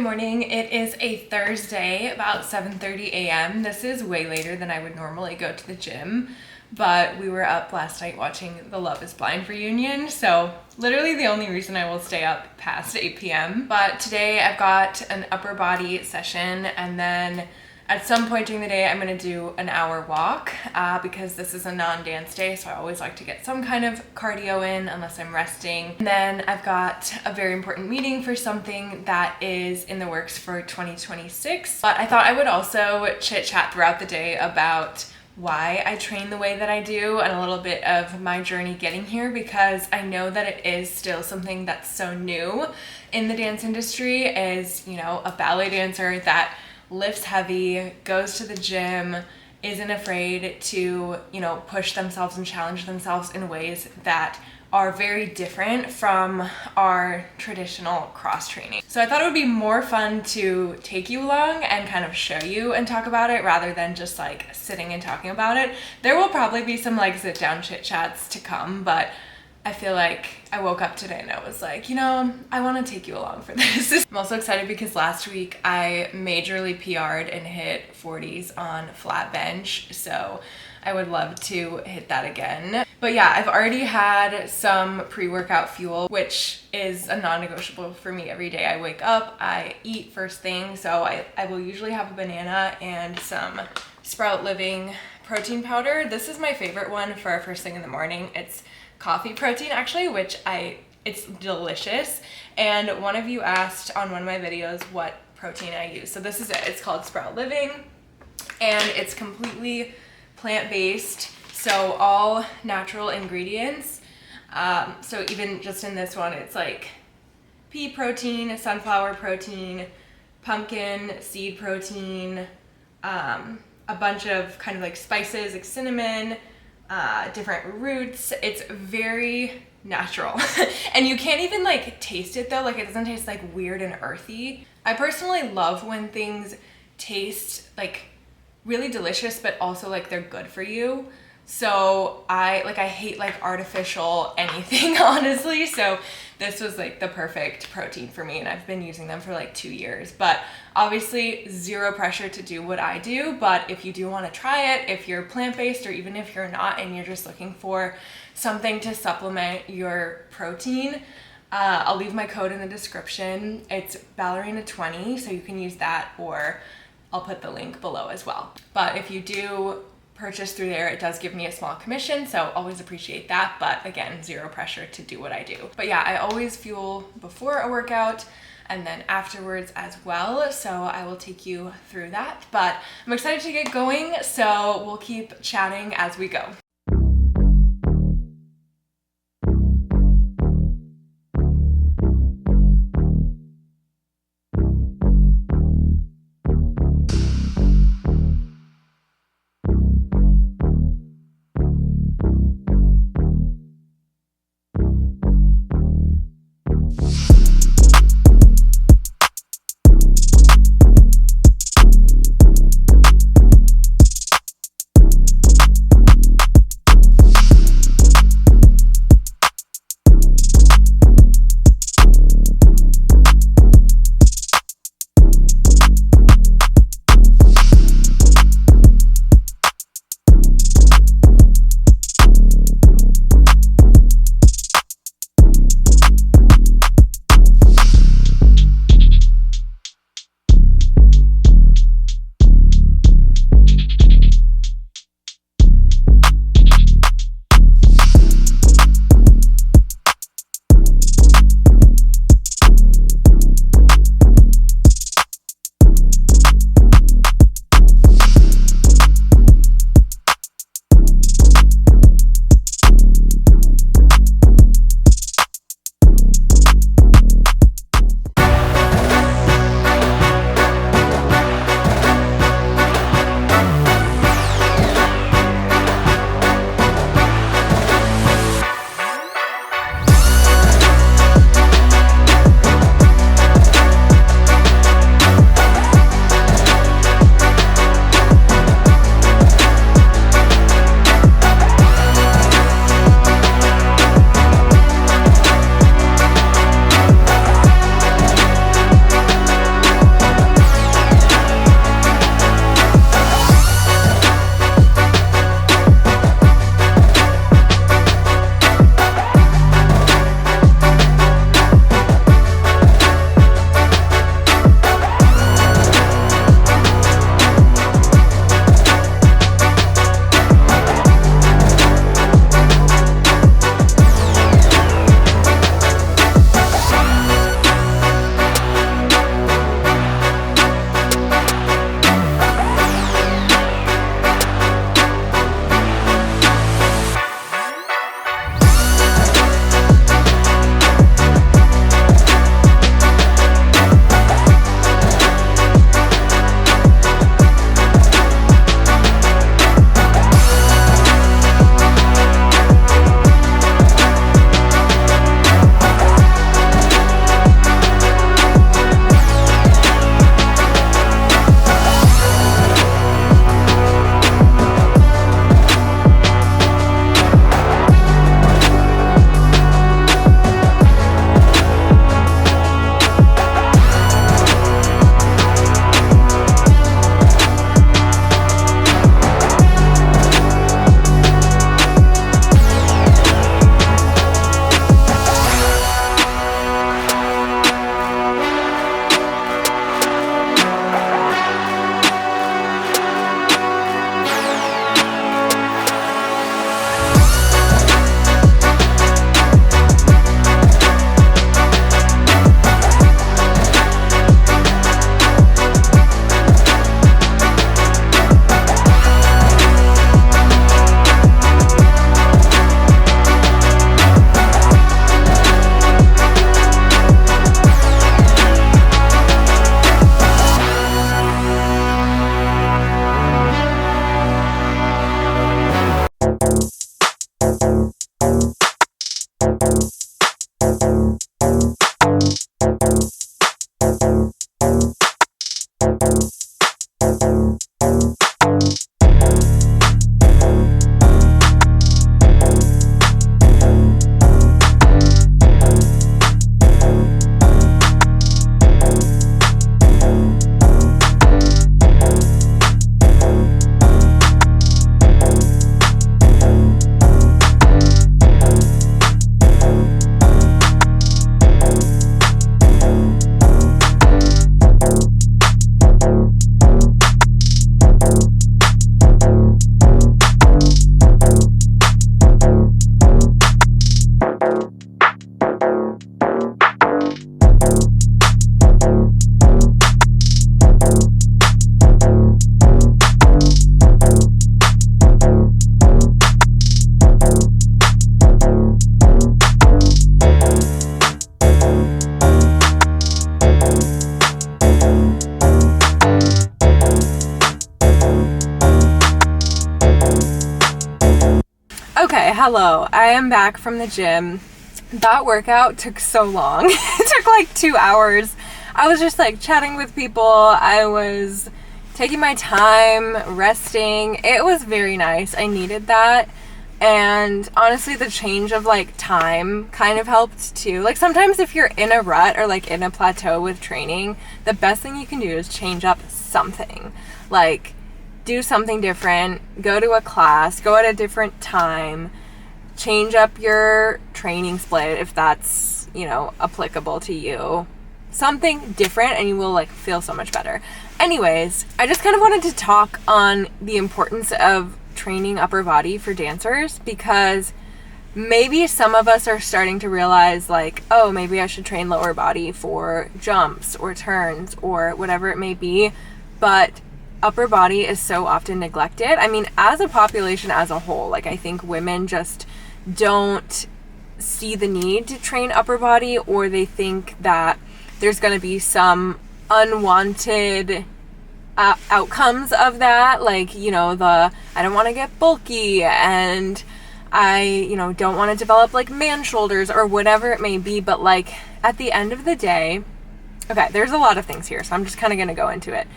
morning. It is a Thursday, about 7:30 a.m. This is way later than I would normally go to the gym, but we were up last night watching the Love is Blind reunion, so literally the only reason I will stay up past 8 p.m. But today I've got an upper body session, and then at some point during the day I'm gonna do an hour walk because this is a non-dance day, so I always like to get some kind of cardio in unless I'm resting. And then I've got a very important meeting for something that is in the works for 2026. But I thought I would also chit chat throughout the day about why I train the way that I do and a little bit of my journey getting here, because I know that it is still something that's so new in the dance industry, as you know, a ballet dancer that lifts heavy, goes to the gym, isn't afraid to, you know, push themselves and challenge themselves in ways that are very different from our traditional cross training. So I thought it would be more fun to take you along and kind of show you and talk about it rather than just like sitting and talking about it. There will probably be some like sit down chit chats to come, but I feel like I woke up today and I was like, you know, I want to take you along for this. I'm also excited because last week I majorly PR'd and hit 40s on flat bench, so I would love to hit that again. But yeah, I've already had some pre-workout fuel, which is a non-negotiable for me every day. I wake up, I eat first thing, so I will usually have a banana and some Sprout Living protein powder. This is my favorite one for first thing in the morning. It's coffee protein actually, it's delicious. And one of you asked on one of my videos what protein I use. So this is it. It's called Sprout Living and it's completely plant-based, so all natural ingredients. So even just in this one, it's like pea protein, sunflower protein, pumpkin seed protein, a bunch of kind of like spices like cinnamon, different roots. It's very natural and you can't even like taste it though. Like it doesn't taste like weird and earthy. I personally love when things taste like really delicious but also like they're good for you. So I hate like artificial anything honestly, so this was like the perfect protein for me and I've been using them for like 2 years. But obviously zero pressure to do what I do, but if you do want to try it, if you're plant-based or even if you're not and you're just looking for something to supplement your protein, I'll leave my code in the description. It's Ballerina 20, so you can use that, or I'll put the link below as well. But if you do purchase through there, it does give me a small commission, so always appreciate that. But again, zero pressure to do what I do. But yeah, I always fuel before a workout and then afterwards as well, so I will take you through that. But I'm excited to get going, so we'll keep chatting as we go. Okay, hello. I am back from the gym. That workout took so long. It took like 2 hours. I was just like chatting with people. I was taking my time, resting. It was very nice. I needed that. And honestly, the change of like time kind of helped too. Like sometimes if you're in a rut or like in a plateau with training, the best thing you can do is change up something. Like do something different, go to a class, go at a different time, change up your training split if that's, you know, applicable to you. Something different and you will like feel so much better. Anyways, I just kind of wanted to talk on the importance of training upper body for dancers, because maybe some of us are starting to realize like, oh, maybe I should train lower body for jumps or turns or whatever it may be, but upper body is so often neglected. I mean, as a population as a whole, like I think women just don't see the need to train upper body, or they think that there's going to be some unwanted outcomes of that, like, you know, I don't want to get bulky and I, you know, don't want to develop like man shoulders or whatever it may be. But like at the end of the day, okay, there's a lot of things here, so I'm just kind of going to go into it.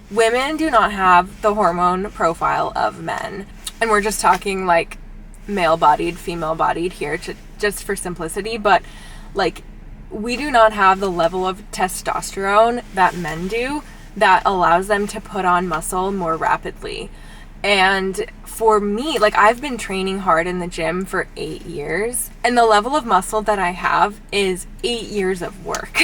Women do not have the hormone profile of men, and we're just talking like male bodied, female bodied here just for simplicity, but like we do not have the level of testosterone that men do that allows them to put on muscle more rapidly. And for me, like I've been training hard in the gym for 8 years, and the level of muscle that I have is 8 years of work.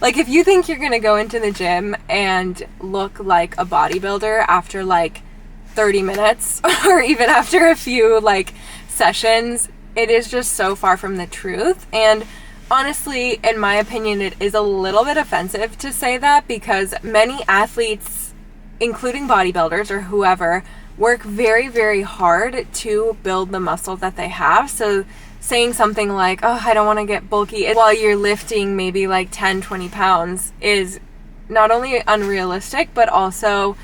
Like if you think you're gonna go into the gym and look like a bodybuilder after like 30 minutes or even after a few like sessions, it is just so far from the truth. And honestly, in my opinion, it is a little bit offensive to say that, because many athletes, including bodybuilders or whoever, work very, very hard to build the muscle that they have. So saying something like, oh, I don't want to get bulky while you're lifting maybe like 10, 20 pounds is not only unrealistic, but also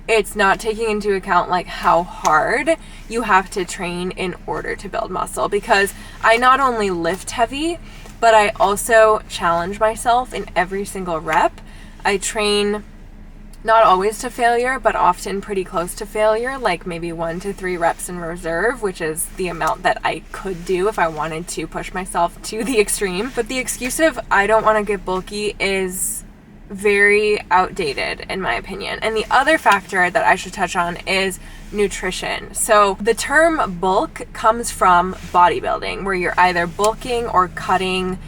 it's not taking into account like how hard you have to train in order to build muscle. Because I not only lift heavy, but I also challenge myself in every single rep. I train not always to failure, but often pretty close to failure, like maybe 1 to 3 reps in reserve, which is the amount that I could do if I wanted to push myself to the extreme. But the excuse of I don't want to get bulky is very outdated in my opinion. And the other factor that I should touch on is nutrition. So the term bulk comes from bodybuilding, where you're either bulking or cutting,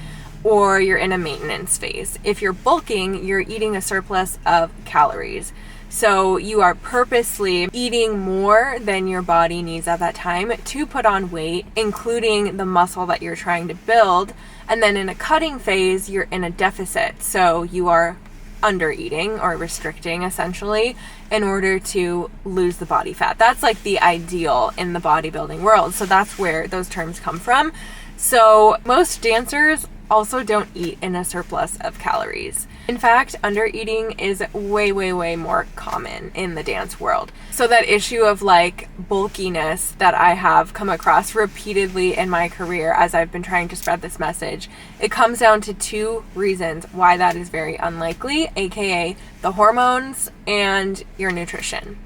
or you're in a maintenance phase. If you're bulking, you're eating a surplus of calories. So you are purposely eating more than your body needs at that time to put on weight, including the muscle that you're trying to build. And then in a cutting phase, you're in a deficit. So you are under eating or restricting essentially in order to lose the body fat. That's like the ideal in the bodybuilding world. So that's where those terms come from. So most dancers also don't eat in a surplus of calories. In fact, under eating is way, way, way more common in the dance world. So that issue of like bulkiness that I have come across repeatedly in my career as I've been trying to spread this message, it comes down to 2 reasons why that is very unlikely, aka the hormones and your nutrition.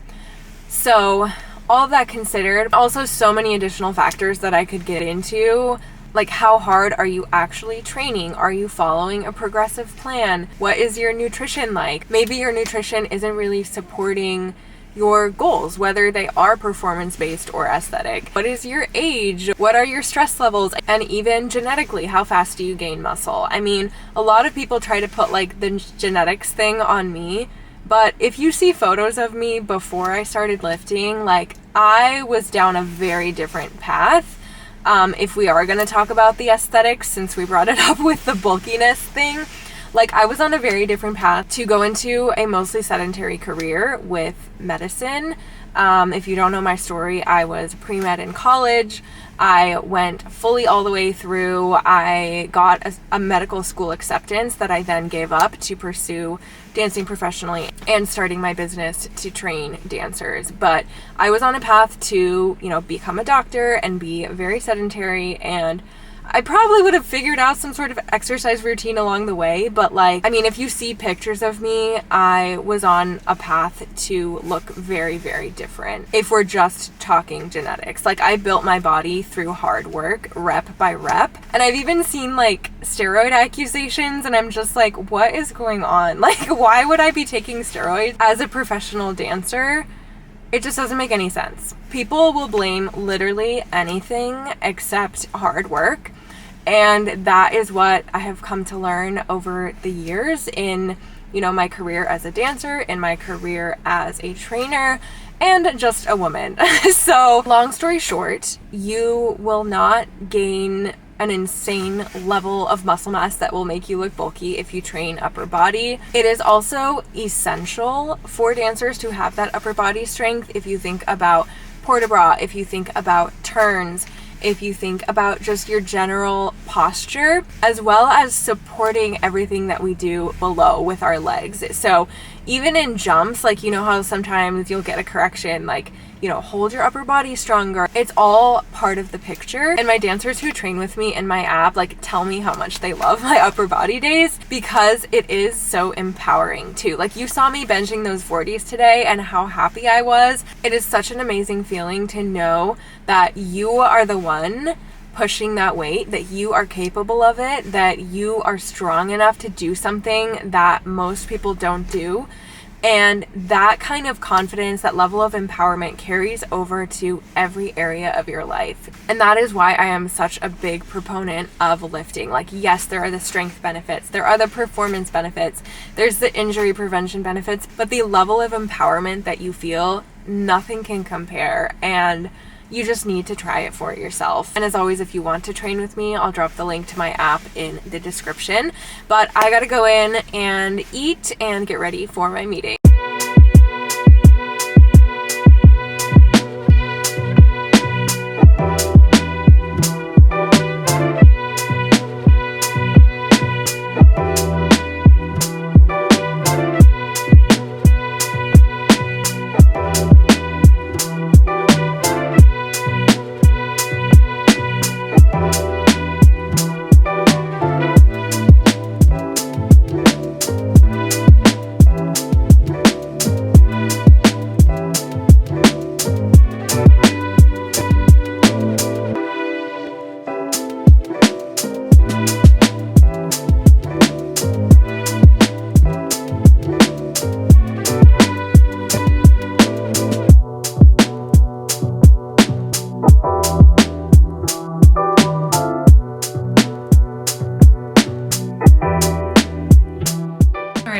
So all of that considered, also so many additional factors that I could get into. Like, how hard are you actually training? Are you following a progressive plan? What is your nutrition like? Maybe your nutrition isn't really supporting your goals, whether they are performance-based or aesthetic. What is your age? What are your stress levels? And even genetically, how fast do you gain muscle? I mean, a lot of people try to put like the genetics thing on me, but if you see photos of me before I started lifting, like I was down a very different path. If we are going to talk about the aesthetics, since we brought it up with the bulkiness thing, Like, I was on a very different path to go into a mostly sedentary career with medicine. If you don't know my story, I was pre-med in college. I went fully all the way through. I got a medical school acceptance that I then gave up to pursue dancing professionally and starting my business to train dancers. But I was on a path to, become a doctor and be very sedentary, and I probably would have figured out some sort of exercise routine along the way, but if you see pictures of me, I was on a path to look very, very different. If we're just talking genetics, I built my body through hard work, rep by rep, and I've even seen steroid accusations, and I'm just like, what is going on? Why would I be taking steroids as a professional dancer? It just doesn't make any sense. People will blame literally anything except hard work. And that is what I have come to learn over the years in, my career as a dancer, in my career as a trainer, and just a woman. So, long story short, you will not gain an insane level of muscle mass that will make you look bulky if you train upper body. It is also essential for dancers to have that upper body strength. If you think about port de bras, if you think about turns, if you think about just your general posture, as well as supporting everything that we do below with our legs. So even in jumps, how sometimes you'll get a correction, hold your upper body stronger. It's all part of the picture. And my dancers who train with me in my app, tell me how much they love my upper body days, because it is so empowering too. You saw me benching those 40s today and how happy I was. It is such an amazing feeling to know that you are the one pushing that weight, that you are capable of it, that you are strong enough to do something that most people don't do. And that kind of confidence, that level of empowerment carries over to every area of your life. And that is why I am such a big proponent of lifting. Yes, there are the strength benefits, there are the performance benefits, there's the injury prevention benefits, but the level of empowerment that you feel, nothing can compare. And you just need to try it for yourself. And as always, if you want to train with me, I'll drop the link to my app in the description. But I gotta go in and eat and get ready for my meeting.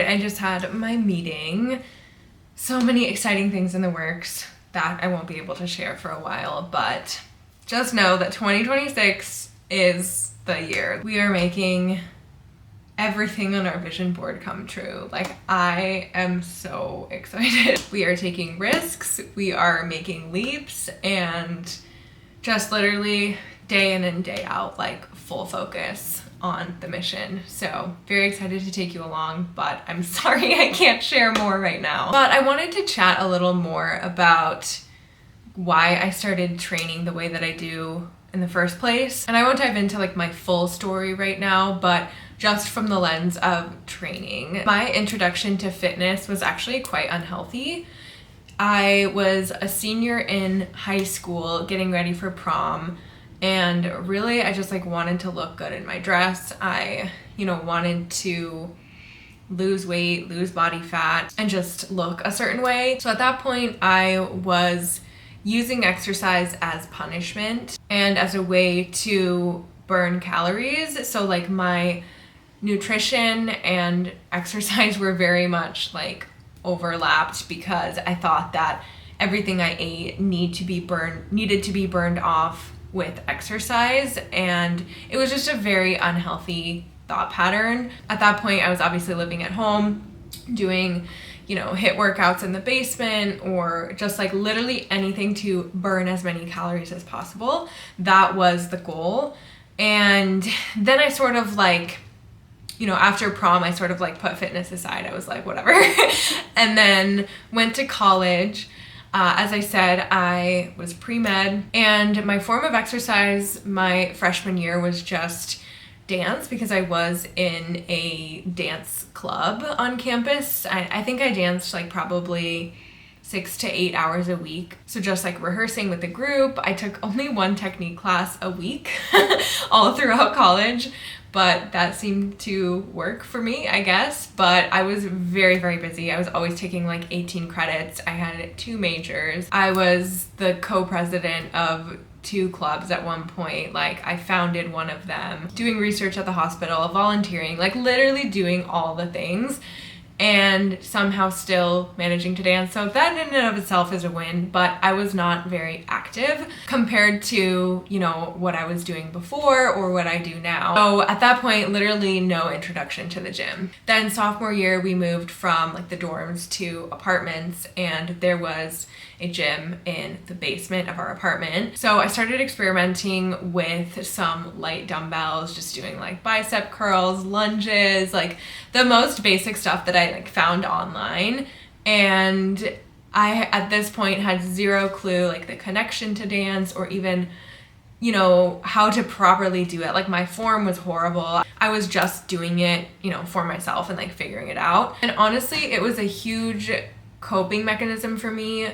I just had my meeting. So many exciting things in the works that I won't be able to share for a while, but just know that 2026 is the year. We are making everything on our vision board come true. I am so excited. We are taking risks, we are making leaps, and just literally day in and day out, full focus on the mission. So very excited to take you along, but I'm sorry I can't share more right now. But I wanted to chat a little more about why I started training the way that I do in the first place. And I won't dive into my full story right now, but just from the lens of training. My introduction to fitness was actually quite unhealthy. I was a senior in high school getting ready for prom, and really I just wanted to look good in my dress. I, wanted to lose weight, lose body fat, and just look a certain way. So at that point, I was using exercise as punishment and as a way to burn calories. So my nutrition and exercise were very much overlapped, because I thought that everything I ate needed to be burned off with exercise, and it was just a very unhealthy thought pattern. At that point, I was obviously living at home, doing, you know, HIIT workouts in the basement, or just like literally anything to burn as many calories as possible. That was the goal. And then I sort of like, you know, after prom, I sort of like put fitness aside. I was like, whatever. And then went to college. As I said, I was pre-med, and my form of exercise my freshman year was just dance, because I was in a dance club on campus. I think I danced like probably 6 to 8 hours a week. So just like rehearsing with the group. I took only one technique class a week all throughout college, but that seemed to work for me, I guess. But I was very, very busy. I was always taking like 18 credits. I had 2 majors. I was the co-president of 2 clubs at one point. Like, I founded one of them, doing research at the hospital, volunteering, like literally doing all the things, and somehow still managing to dance. So that in and of itself is a win, but I was not very active compared to, you know, what I was doing before or what I do now. So at that point, literally no introduction to the gym. Then sophomore year, we moved from like the dorms to apartments, and there was a gym in the basement of our apartment. So I started experimenting with some light dumbbells, just doing like bicep curls, lunges, like the most basic stuff that I like found online. And I, at this point, had zero clue like the connection to dance, or even, you know, how to properly do it. Like, my form was horrible. I was just doing it, you know, for myself and like figuring it out. And honestly, it was a huge coping mechanism for me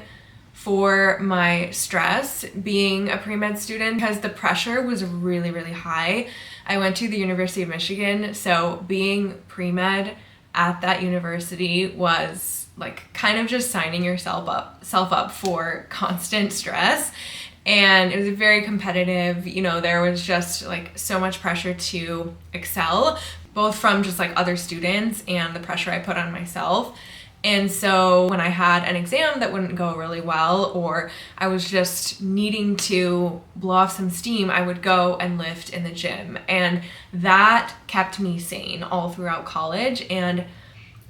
for my stress being a pre-med student, because the pressure was really, really high. I went to the University of Michigan, so being pre-med at that university was like kind of just signing yourself up for constant stress. And it was very competitive. You know, there was just like so much pressure to excel, both from just like other students and the pressure I put on myself. And so when I had an exam that wouldn't go really well, or I was just needing to blow off some steam, I would go and lift in the gym. And that kept me sane all throughout college. And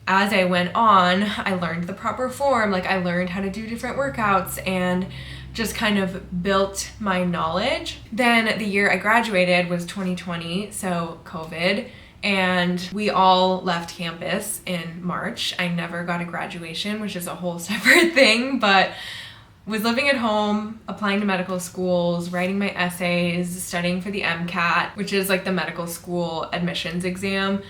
as I went on, I learned the proper form. Like, I learned how to do different workouts and just kind of built my knowledge. Then the year I graduated was 2020, so COVID. And we all left campus in March. I never got a graduation, which is a whole separate thing, but was living at home, applying to medical schools, writing my essays, studying for the MCAT, which is like the medical school admissions exam,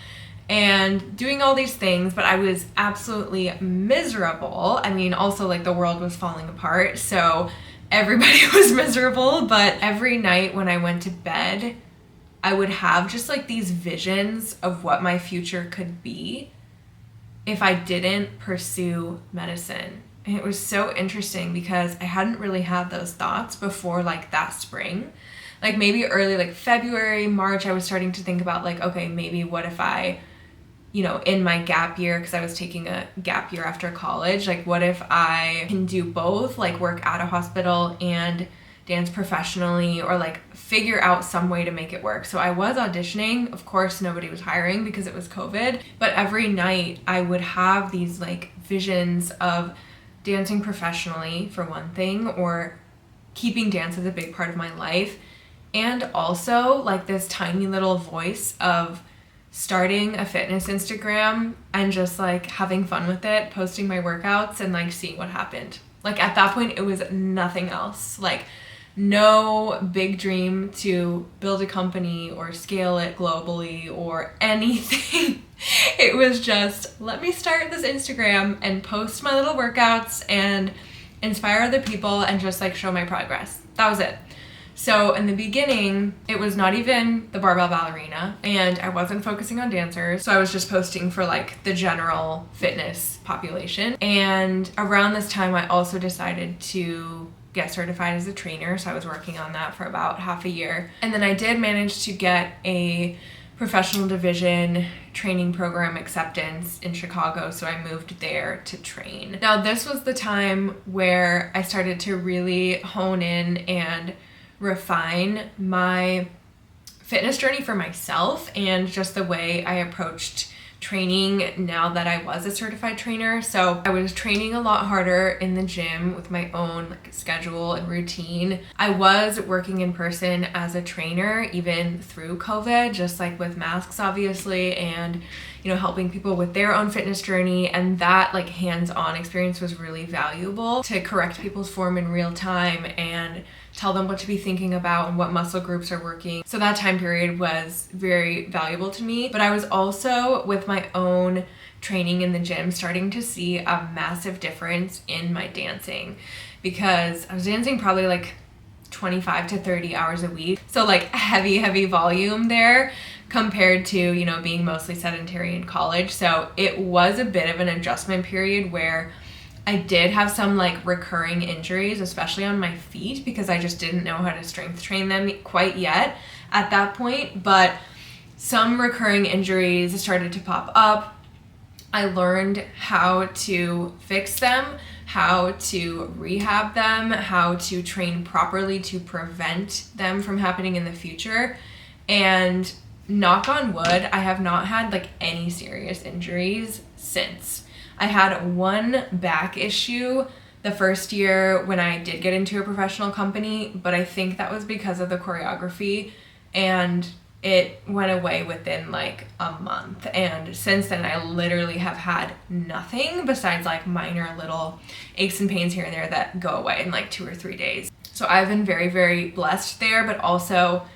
and doing all these things, but I was absolutely miserable. I mean, also like the world was falling apart, so everybody was miserable. But every night when I went to bed, I would have just like these visions of what my future could be if I didn't pursue medicine. And it was so interesting because I hadn't really had those thoughts before like that spring. Like maybe early like February, March, I was starting to think about like, okay, maybe what if I, you know, in my gap year, because I was taking a gap year after college, like what if I can do both, like work at a hospital and dance professionally, or like figure out some way to make it work. So I was auditioning. Of course, nobody was hiring because it was COVID, but every night I would have these like visions of dancing professionally, for one thing, or keeping dance as a big part of my life. And also like this tiny little voice of starting a fitness Instagram and just like having fun with it, posting my workouts and like seeing what happened. Like at that point, it was nothing else. Like no big dream to build a company or scale it globally or anything. It was just, let me start this Instagram and post my little workouts and inspire other people and just like show my progress. That was it. So in the beginning, it was not even the Barbell Ballerina, and I wasn't focusing on dancers. So I was just posting for like the general fitness population. And around this time, I also decided to get certified as a trainer. So I was working on that for about half a year. And then I did manage to get a professional division training program acceptance in Chicago. So I moved there to train. Now this was the time where I started to really hone in and refine my fitness journey for myself and just the way I approached training now that I was a certified trainer. So I was training a lot harder in the gym with my own schedule and routine. I was working in person as a trainer even through COVID, just like with masks obviously, and helping people with their own fitness journey. And that like hands-on experience was really valuable to correct people's form in real time and tell them what to be thinking about and what muscle groups are working. So that time period was very valuable to me. But I was also, with my own training in the gym, starting to see a massive difference in my dancing, because I was dancing probably like 25 to 30 hours a week. So like heavy volume there compared to, being mostly sedentary in college. So it was a bit of an adjustment period where I did have some like recurring injuries, especially on my feet, because I just didn't know how to strength train them quite yet at that point. But some recurring injuries started to pop up. I learned how to fix them, how to rehab them, how to train properly to prevent them from happening in the future. And knock on wood, I have not had like any serious injuries since. I had one back issue the first year when I did get into a professional company, but I think that was because of the choreography, and it went away within like a month. And since then, I literally have had nothing besides like minor little aches and pains here and there that go away in like 2 or 3 days. So I've been very blessed there, but also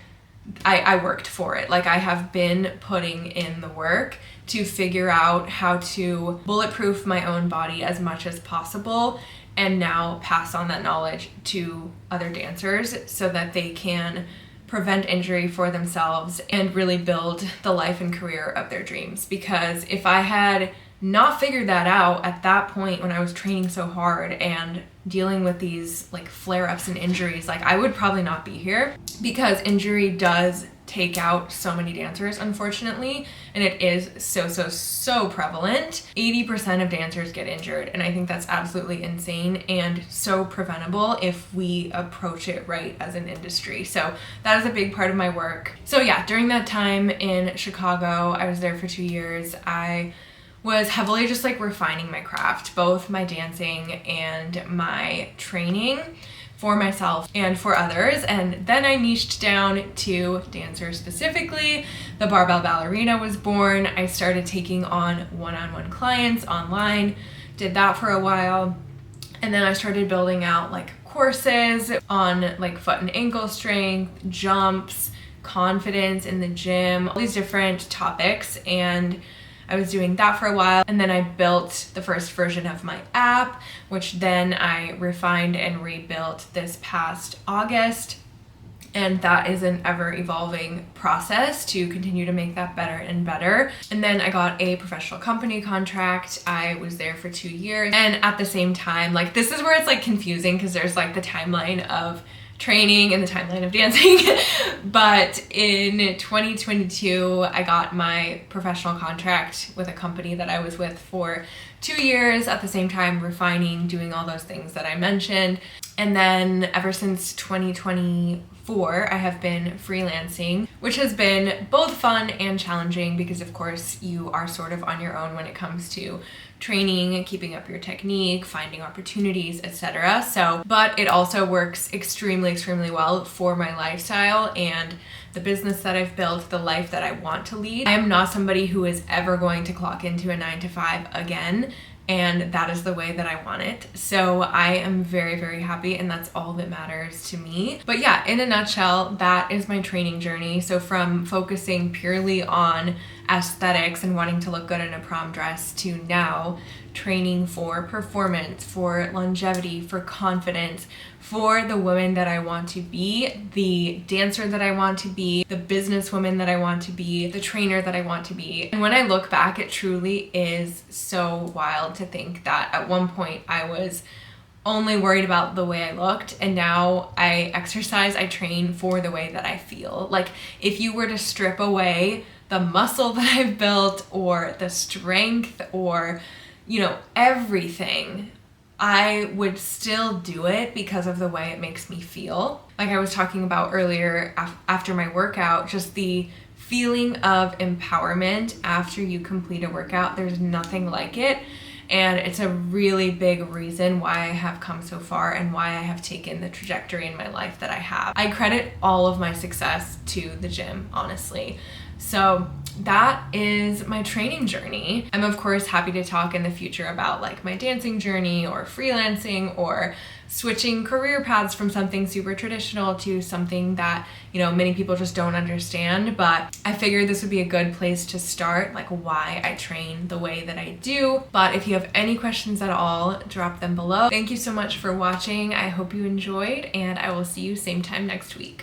I worked for it. Like I have been putting in the work to figure out how to bulletproof my own body as much as possible, and now pass on that knowledge to other dancers so that they can prevent injury for themselves and really build the life and career of their dreams. Because if I had not figured that out at that point when I was training so hard and dealing with these like flare-ups and injuries, like I would probably not be here, because injury does take out so many dancers, unfortunately, and it is so prevalent. 80% of dancers get injured, and I think that's absolutely insane and so preventable if we approach it right as an industry. So that is a big part of my work. So yeah, during that time in Chicago, I was there for 2 years. I was heavily just like refining my craft, both my dancing and my training, for myself and for others. And then I niched down to dancers specifically. The Barbell Ballerina was born. I started taking on one-on-one clients online, did that for a while. And then I started building out like courses on like foot and ankle strength, jumps, confidence in the gym, all these different topics. And I was doing that for a while, and then I built the first version of my app, which then I refined and rebuilt this past August. And that is an ever-evolving process to continue to make that better and better. And then I got a professional company contract. I was there for 2 years. And at the same time, like this is where it's like confusing, because there's like the timeline of training and the timeline of dancing. But in 2022, I got my professional contract with a company that I was with for 2 years, at the same time refining, doing all those things that I mentioned. And then ever since 2024, I have been freelancing, which has been both fun and challenging, because of course you are sort of on your own when it comes to training, keeping up your technique, finding opportunities, etc. So, but it also works extremely well for my lifestyle and the business that I've built, the life that I want to lead. I am not somebody who is ever going to clock into a 9-to-5 again, and that is the way that I want it. So I am very happy, and that's all that matters to me. But yeah, in a nutshell, that is my training journey. So from focusing purely on aesthetics and wanting to look good in a prom dress, to now training for performance, for longevity, for confidence, for the woman that I want to be, the dancer that I want to be, the businesswoman that I want to be, the trainer that I want to be. And when I look back, it truly is so wild to think that at one point I was only worried about the way I looked, and now I exercise, I train for the way that I feel. Like if you were to strip away the muscle that I've built, or the strength, or everything, I would still do it because of the way it makes me feel. Like I was talking about earlier, after my workout, just the feeling of empowerment after you complete a workout, there's nothing like it. And it's a really big reason why I have come so far and why I have taken the trajectory in my life that I have. I credit all of my success to the gym, honestly. So that is my training journey. I'm of course happy to talk in the future about like my dancing journey or freelancing or switching career paths from something super traditional to something that, you know, many people just don't understand. But I figured this would be a good place to start, like why I train the way that I do. But if you have any questions at all, drop them below. Thank you so much for watching. I hope you enjoyed, and I will see you same time next week.